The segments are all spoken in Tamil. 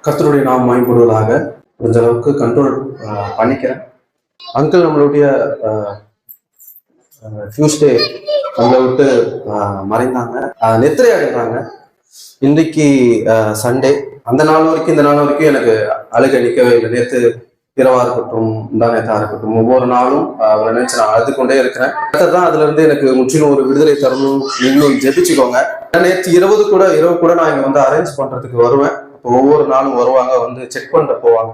கர்த்தருடைய நாம் மயப்படுவதாக கொஞ்ச அளவுக்கு கண்ட்ரோல் பண்ணிக்கிறேன். அங்கிள் நம்மளுடைய டியூஸ்டே நம்மளை விட்டு மறைந்தாங்க, நெத்திரை அடைந்தாங்க. இன்றைக்கு சண்டே. அந்த நாள் வரைக்கும் இந்த நாள் வரைக்கும் எனக்கு அழுகை நிற்கவே இல்லை. நேற்று இரவா இருக்கட்டும், நேற்றா இருக்கட்டும், ஒவ்வொரு நாளும் அவரை நினைச்சு நான் அழுது கொண்டே இருக்கிறேன். தான் அதுல இருந்து எனக்கு முற்றிலும் ஒரு விடுதலை தரணும். நீங்களும் ஜெபிச்சுக்கோங்க. நேற்று இரவு கூட நான் இங்க வந்து அரேஞ்ச் பண்றதுக்கு வருவேன். இப்போ ஒவ்வொரு நாளும் வருவாங்க, வந்து செக் பண்ணிட்டு போவாங்க.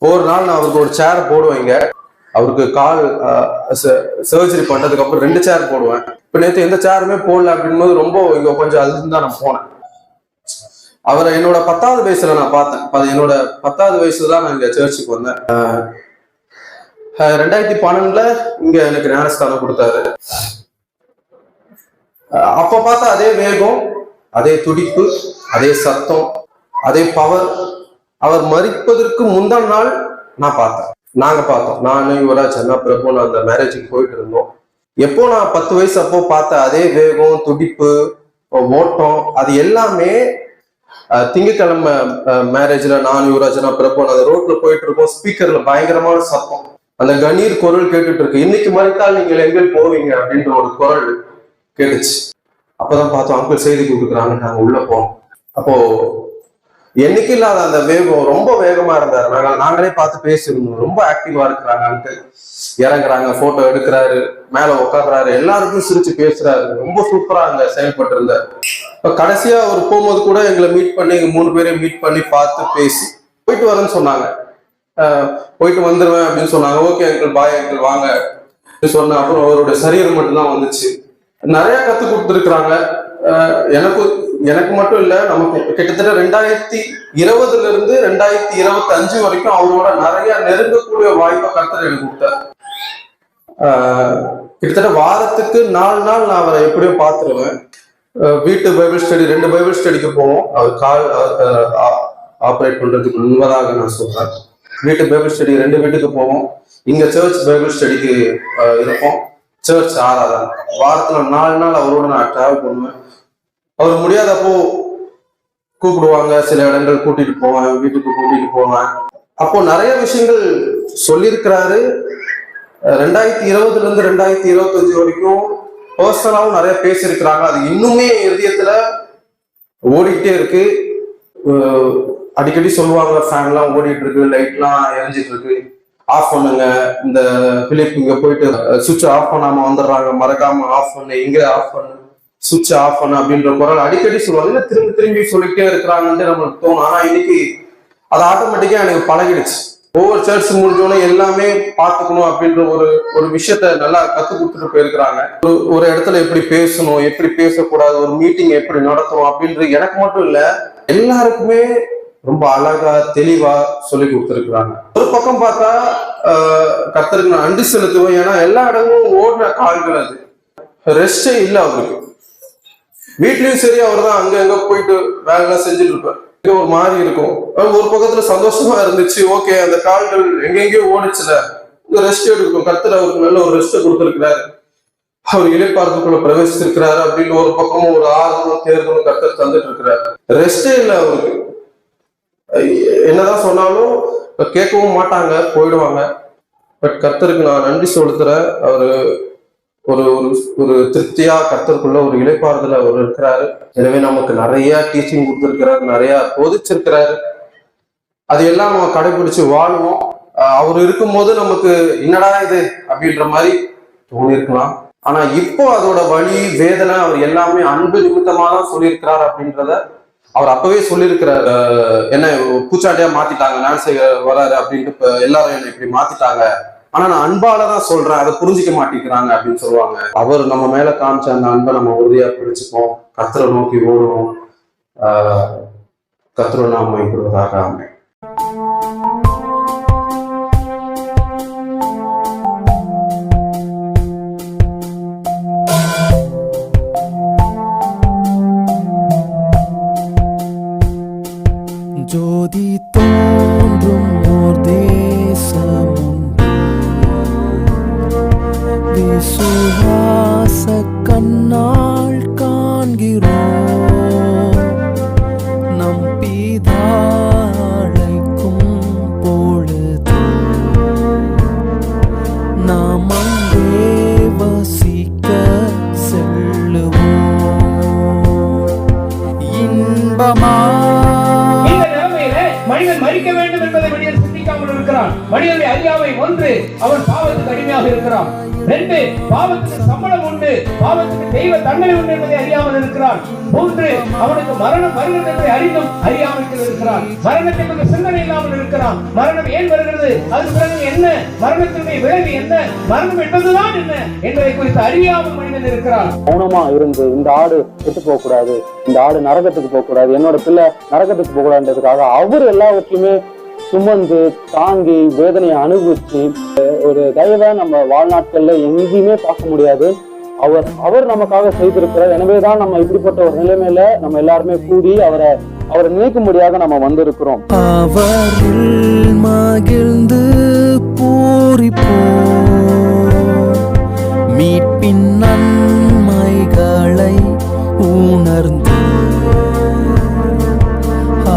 ஒவ்வொரு நாள் நான் அவருக்கு ஒரு சேர் போடுவேன். இங்க அவருக்கு கால் சர்ஜரி பண்ணதுக்கு அப்புறம் 2 சேர் போடுவேன். இப்ப நேற்று எந்த சேருமே போடல அப்படின்போது ரொம்ப இங்க கொஞ்சம் அதுதான் நான் போனேன். அவரை என்னோட 10வது வயசுல நான் பார்த்தேன். என்னோட 10வது வயசுல தான் நான் இங்க சர்ச்சுக்கு வந்தேன். 2012 இங்க எனக்கு ஞானஸ்தானம் கொடுத்தாரு. அப்ப பார்த்தா அதே வேகம், அதே துடிப்பு, அதே சத்தம், அதே பவர். அவர் மரிப்பதற்கு முந்தான நாள் நான் பார்த்தேன். நாங்க பார்த்தோம். நான் யுவராஜ் அண்ணா பிரபு அந்த மேரேஜுக்கு போயிட்டு இருந்தோம். எப்போ நான் 10 வயசு அப்போ பார்த்த அதே வேகம், துடிப்பு, ஓட்டம், அது எல்லாமே திங்கட்கிழமை மேரேஜ்ல நான் யுவராஜ் அண்ணா பிரபு அந்த ரோட்ல போயிட்டு இருக்கோம். ஸ்பீக்கர்ல பயங்கரமான சத்தம், அந்த கணீர் குரல் கேட்டுட்டு இருக்கு. இன்னைக்கு மறைத்தால் நீங்கள் எங்கே போவீங்க அப்படின்ற ஒரு குரல் கேட்டுச்சு. அப்பதான் பார்த்தோம் அங்கிள் செய்தி கொடுக்குறாங்க. நாங்க உள்ள போனோம். அப்போ என்னைக்கு இல்லாத அந்த வேகம், ரொம்ப வேகமா இருந்தாரு. நாங்களே பார்த்து பேசியிருந்தோம். ரொம்ப ஆக்டிவா இருக்கிறாங்க அங்கிள். இறங்குறாங்க, போட்டோ எடுக்கிறாரு, மேல உட்காடுறாரு, எல்லாருக்கும் சிரிச்சு பேசுறாரு. ரொம்ப சூப்பரா அங்க செயல்பட்டு இருந்தாரு. இப்ப கடைசியா அவர் போகும்போது கூட எங்களை மீட் பண்ணி, 3 பேரையும் மீட் பண்ணி பார்த்து பேசி போயிட்டு வரேன்னு சொன்னாங்க. போயிட்டு வந்துருவேன் அப்படின்னு சொன்னாங்க. ஓகே அங்கிள், பாய் அங்கிள், வாங்க சொன்ன. அப்புறம் அவருடைய சரீரம் மட்டும்தான் வந்துச்சு. நிறைய கத்து கொடுத்துருக்குறாங்க. எனக்கு மட்டும் இல்ல, நமக்கு கிட்டத்தட்ட 2020 இருந்து 2025 வரைக்கும் அவரோட நிறைய நெருங்கக்கூடிய வாய்ப்பை கர்த்தர் எனக்கு கொடுத்தார். கிட்டத்தட்ட வாரத்துக்கு 4 நாள் நான் அவரை எப்படியோ பார்த்துருவேன். வீட்டு பைபிள் ஸ்டடி, 2 பைபிள் ஸ்டடிக்கு போவோம். அவர் கால் ஆப்ரேட் பண்றதுக்கு முன்பதாக நான் சொல்றேன். வீட்டு பைபிள் ஸ்டடி 2 வீட்டுக்கு போவோம். இங்க சர்ச் பைபிள் ஸ்டடிக்கு இருப்போம். சர்ச் ஆராதனை வாரத்துல 4 நாள் அவரோட நான் டிராவல் பண்ணுவேன். அவர் முடியாதப்போ கூப்பிடுவாங்க, சில இடங்கள் கூட்டிட்டு போவேன், வீட்டுக்கு கூட்டிட்டு போவேன். அப்போ நிறைய விஷயங்கள் சொல்லியிருக்கிறாரு. 2020 இருந்து 2025 வரைக்கும் பர்சனலாவும் நிறைய பேசியிருக்கிறாங்க. அது இன்னுமே இதயத்துல ஓடிக்கிட்டே இருக்கு. அடிக்கடி சொல்லுவாங்க, ஃபேன்லாம் ஓடிட்டு இருக்கு, லைட்லாம் எரிஞ்சிட்டு இருக்கு, ஆஃப் பண்ணுங்க, இந்த பிலிப் இங்க போயிட்டு சுவிட்ச் ஆஃப் பண்ணாம வந்துடுறாங்க, மறக்காம ஆஃப் பண்ணு, இங்க ஆஃப் பண்ணு, சுவிட்ச் ஆஃப் பண்ணு அப்படின்ற குரல் அடிக்கடி சொல்லுவாங்க. திரும்பி சொல்லிட்டே இருக்கிறாங்கன்னு நம்மளுக்கு தோணும். ஆனா இன்னைக்கு அது ஆட்டோமேட்டிக்கா எனக்கு பழகிடுச்சு. ஒவ்வொரு சர்ச் முடிஞ்சோன்னு எல்லாமே பார்த்துக்கணும் அப்படின்ற ஒரு விஷயத்த நல்லா கத்து கொடுத்துட்டு போயிருக்கிறாங்க. ஒரு இடத்துல எப்படி பேசணும், எப்படி பேசக்கூடாது, ஒரு மீட்டிங் எப்படி நடத்தணும் அப்படின்றது எனக்கு மட்டும் இல்ல, எல்லாருக்குமே ரொம்ப அழகா தெளிவா சொல்லி கொடுத்துருக்குறாங்க. ஒரு பக்கம் பார்த்தா கர்த்தருக்கு நான் நன்றி செலுத்துவேன். ஏன்னா எல்லா இடமும் ஓடின கால்கள், அது ரெஸ்டே இல்லை அவருக்கு. வீட்லயும் சரி, அவர் தான் அங்க எங்க போயிட்டு வேலைலாம் செஞ்சுட்டு இருப்பார். ஒரு மாதிரி இருக்கும். ஒரு பக்கத்துல சந்தோஷமா இருந்துச்சு. ஓகே, அந்த கால்கள் எங்கெங்கயோ ஓடிச்சுல, ரெஸ்ட் எடுக்கும். கர்த்தர் அவருக்கு நல்ல ஒரு ரெஸ்ட் கொடுத்துருக்கிறாரு. அவர் இலைப்பாறுதலுக்குள்ள பிரவேசிச்சிருக்கிறாரு அப்படின்னு ஒரு பக்கமும் ஒரு ஆறுதலும் தேர்தலும் கர்த்தர் தந்துட்டு இருக்கிறாரு. ரெஸ்டே இல்லை அவருக்கு. என்னதான் சொன்னாலும் கேட்கவும் மாட்டாங்க, போயிடுவாங்க. பட் கர்த்தருக்கு நான் நன்றி செலுத்துறேன். அவரு ஒரு ஒரு திருப்தியா கர்த்தருக்குள்ள ஒரு இலைப்பாறுதல அவர் இருக்கிறாரு. எனவே நமக்கு நிறைய டீச்சிங் கொடுத்துருக்கிறாரு, நிறைய போதிச்சிருக்கிறாரு. அது எல்லாம் நம்ம கடைபிடிச்சு வாழுவோம். அவர் இருக்கும்போது நமக்கு என்னடா இது அப்படின்ற மாதிரி தோணிருக்கலாம். ஆனா இப்போ அதோட வலி, வேதனை, அவர் எல்லாமே அன்பு நிமித்தமா தான் சொல்லியிருக்கிறார் அப்படின்றத அவர் அப்பவே சொல்லியிருக்கிறார். என்ன பூச்சாண்டியா மாத்திட்டாங்க, டான்ஸ் வராரு அப்படின்ட்டு எல்லாரும் என்ன இப்படி மாத்திட்டாங்க, ஆனா நான் அன்பாலதான் சொல்றேன், அதை புரிஞ்சிக்க மாட்டேங்கிறாங்க அப்படின்னு சொல்லுவாங்க. அவர் நம்ம மேல காமிச்ச அந்த அன்பை நம்ம உறுதியா பிடிச்சுப்போம், கர்த்தரை நோக்கி ஓடுவோம். கர்த்தரை நாம் மகிழ்வதாக ஆமென். ஜோதி தோன்றும் ஓர் தேசமும் விசுவாச கண்ணால் காண்கிறோம். நம் பிதா அவன் பாவத்துக்கு அடிமையாக இருக்கிறான். 2, பாவத்துக்கு சம்பளம் உண்டு, பாவத்துக்கு தெய்வ தண்டனை உண்டு என்பதை அறியாமல் இருக்கிறான். 3, அவனுக்கு மரணம் வருகிறது என்பதை அறிந்தும் அறியாமல் இருக்கிறான். மரணத்தை பற்றி சிந்தனை இல்லாமல் இருக்கிறான். மரணம் ஏன் வருகிறது, அது பிறகு என்ன, மரணத்தினுடைய விளைவு என்ன, மரணம் என்பதுதான் என்ன என்பதை குறித்து அறியாமல் மனிதன் இருக்கிறான். மௌனமா இருந்து இந்த ஆடு கெட்டு போக கூடாது, இந்த ஆடு நரகத்துக்கு போக கூடாது, என்னோட பிள்ளை நரகத்துக்கு போக கூடாதுன்றதுக்காக அவர் எல்லாவற்றையுமே சுமந்து தாங்கி வேதனையை அனுபவிச்சு ஒரு தயவை நம்ம வாழ்நாட்கள்ல எங்கேயுமே பார்க்க முடியாது. அவர் நமக்காக செய்திருக்கிறார். எனவேதான் நம்ம இப்படிப்பட்ட ஒரு நிலைமையில நம்ம எல்லாருமே கூடி அவரை நினைக்கும்படியாக நம்ம வந்திருக்கிறோம். அவரில் மகிழ்ந்து பூரிப்போம், மீட்பின் நன்மைகளை உணர்ந்து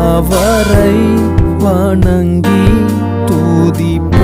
அவரை வணங்கி துதிப்போம்.